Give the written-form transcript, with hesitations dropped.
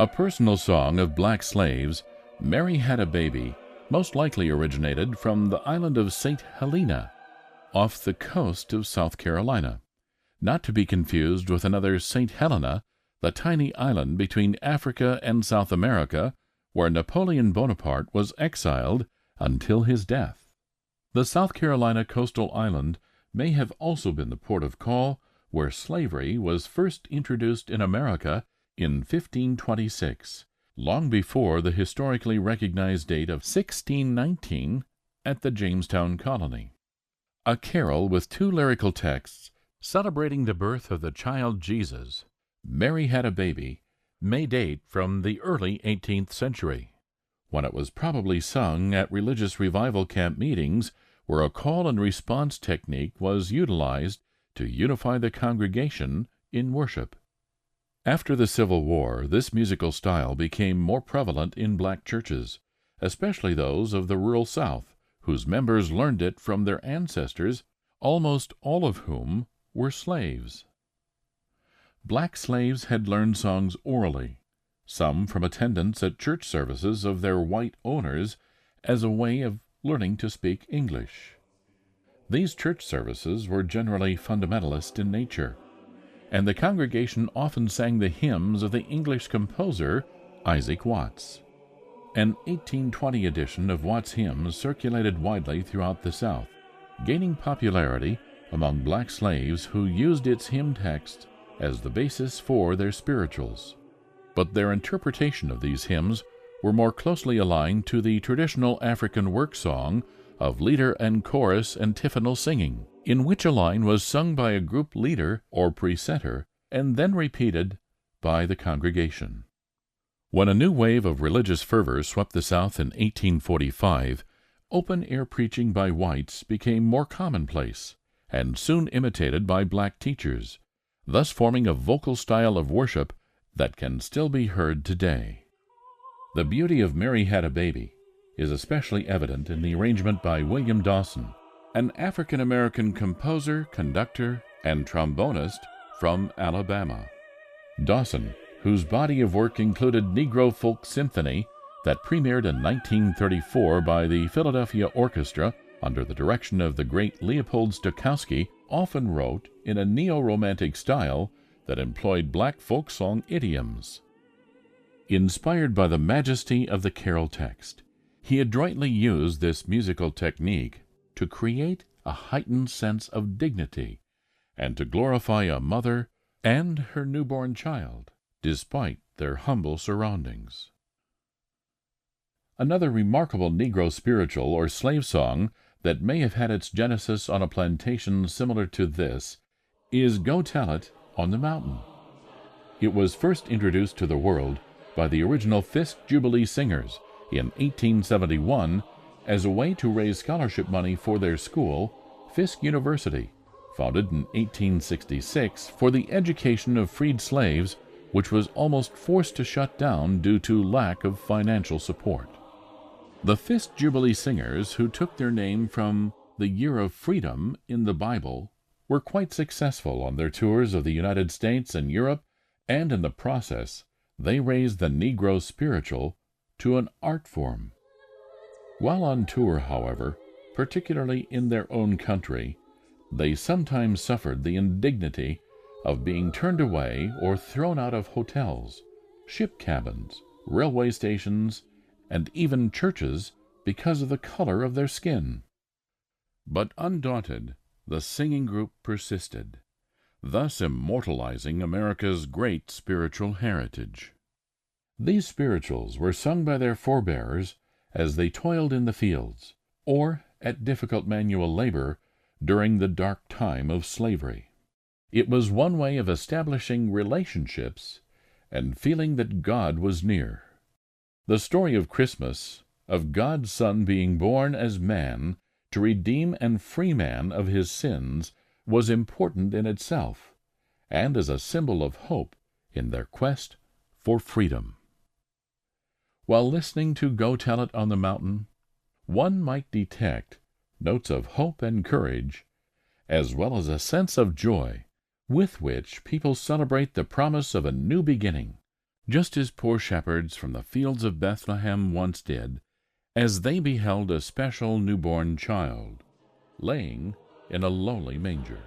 A personal song of black slaves, Mary Had a Baby, most likely originated from the island of St. Helena, off the coast of South Carolina, not to be confused with another St. Helena, the tiny island between Africa and South America, where Napoleon Bonaparte was exiled until his death. The South Carolina coastal island may have also been the port of call where slavery was first introduced in America in 1526, long before the historically recognized date of 1619 at the Jamestown colony. A carol with two lyrical texts celebrating the birth of the child Jesus, Mary Had a Baby, may date from the early 18th century, when it was probably sung at religious revival camp meetings where a call and response technique was utilized to unify the congregation in worship. After the Civil War, this musical style became more prevalent in black churches, especially those of the rural South, whose members learned it from their ancestors, almost all of whom were slaves. Black slaves had learned songs orally, some from attendance at church services of their white owners as a way of learning to speak English. These church services were generally fundamentalist in nature, and the congregation often sang the hymns of the English composer Isaac Watts. An 1820 edition of Watts' hymns circulated widely throughout the South, gaining popularity among black slaves who used its hymn text as the basis for their spirituals. But their interpretation of these hymns were more closely aligned to the traditional African work song of leader and chorus antiphonal singing, in which a line was sung by a group leader or precentor and then repeated by the congregation. When a new wave of religious fervor swept the South in 1845, open-air preaching by whites became more commonplace and soon imitated by black teachers, thus forming a vocal style of worship that can still be heard today. The beauty of Mary Had a Baby is especially evident in the arrangement by William Dawson, an African-American composer, conductor, and trombonist from Alabama. Dawson, whose body of work included Negro Folk Symphony that premiered in 1934 by the Philadelphia Orchestra under the direction of the great Leopold Stokowski, often wrote in a neo-romantic style that employed black folk song idioms. Inspired by the majesty of the carol text, he adroitly used this musical technique to create a heightened sense of dignity and to glorify a mother and her newborn child, despite their humble surroundings. Another remarkable Negro spiritual or slave song that may have had its genesis on a plantation similar to this is Go Tell It on the Mountain. It was first introduced to the world by the original Fisk Jubilee Singers in 1871 as a way to raise scholarship money for their school, Fisk University, founded in 1866 for the education of freed slaves, which was almost forced to shut down due to lack of financial support. The Fisk Jubilee Singers, who took their name from the year of freedom in the Bible, were quite successful on their tours of the United States and Europe, and in the process, they raised the Negro spiritual to an art form. While on tour, however, particularly in their own country, they sometimes suffered the indignity of being turned away or thrown out of hotels, ship cabins, railway stations, and even churches because of the color of their skin. But undaunted, the singing group persisted, thus immortalizing America's great spiritual heritage. These spirituals were sung by their forebears as they toiled in the fields, or at difficult manual labor during the dark time of slavery. It was one way of establishing relationships and feeling that God was near. The story of Christmas, of God's Son being born as man to redeem and free man of his sins, was important in itself, and as a symbol of hope in their quest for freedom. While listening to Go Tell It on the Mountain, one might detect notes of hope and courage, as well as a sense of joy with which people celebrate the promise of a new beginning, just as poor shepherds from the fields of Bethlehem once did, as they beheld a special newborn child laying in a lowly manger.